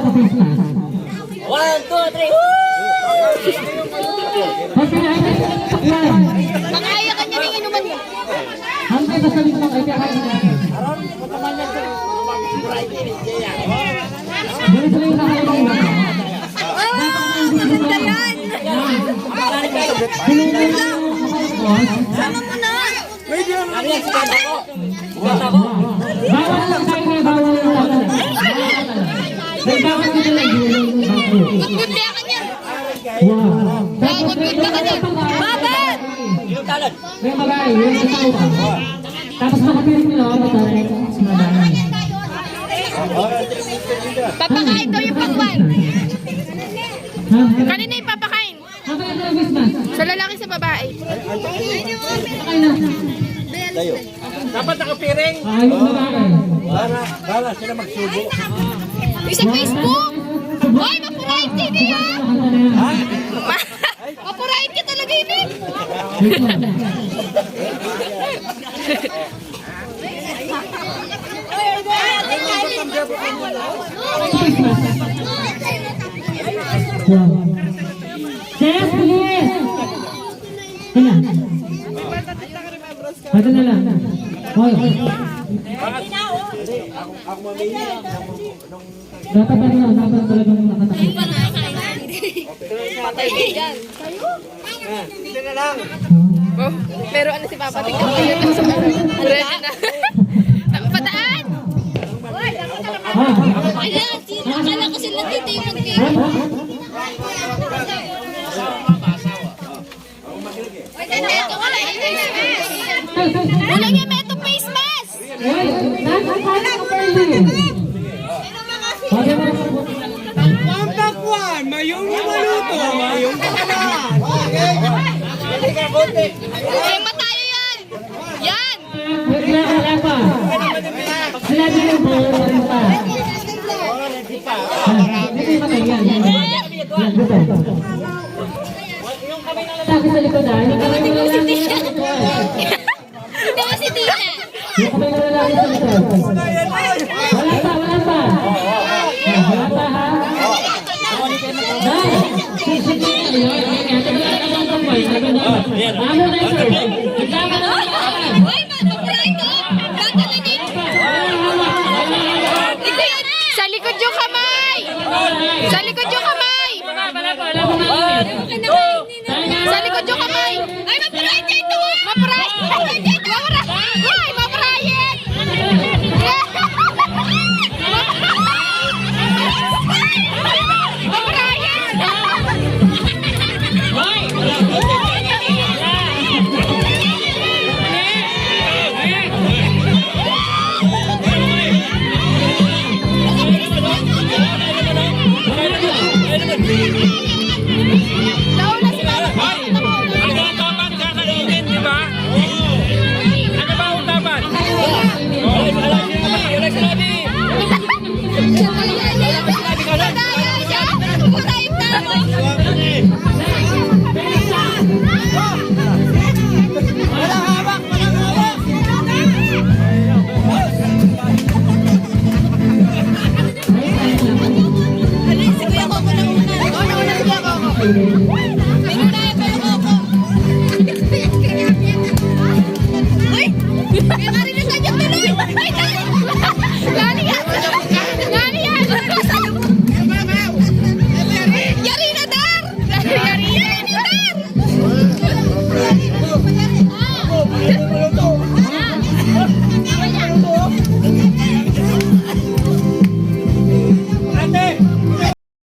naka-face mask. 1, 2, 3. Pag pinahinay ka ng sakyan, Makaya ka niya rin inuman mo. hanggang sa salit ng ay kakain natin. Ganito lang yung kakain natin. Maganda yan. Sama mo na. Ano yan? Sumama ko. Buwata ko. Bawal lang tayo na bawal lang tayo. May bawal dito lang yung bangko. Maganda ka niya. Wow. Tapos may Maganda ka niya. Babad! Yung talon. may babae, yung asawa. Tapos nakapirit nila ako sa babae. Papakain daw yung pangwan. Ha? Kanina yung papakain. Hanggang ito ang face mask. Sa lalaki sa babae. Sakay na. Dapat nakapiring. Yung babae. Bala sila magsubo. Yung sa Facebook. Hoy, mapurahin ka ini ha. Mapurahin ka talaga ini. Yes, bilis! Hala. Ito na lang. Hoy. Dapat talagang nakatakit. Patay ka dyan. Hindi na lang. Oh, pero ano si Papa? Tingnan mo yun sa ready na. Padaan! Akala ko sila dito yung mag-game. Ito, wala yung face mask. Wala niya meto face mask. Hoy, nakakala ko pa rin. Pampakwan, mayong maluto, mayong pakalaan. Eh, matayo yan. Yan. Wala pa. Sila din yung bawal pa. Dito yung matay yan. Yan, dito. Sabi sa likod ah, yung kamay mo lang yung sa likod. Hindi mo si Tina. Yung kamay mo lang yung sa likod. Wala pa, wala pa. Wala pa ha. Dahil, sige, ano na sir? Nagkama na lang. Uy, mapapray ko. Gagalanin. Ito yan. Sa likod yung kamay. Sa likod yung kamay. Sa likod yung kamay. Ay, mapapray dito. Mapapray. Ay, mapapray. Ano naman?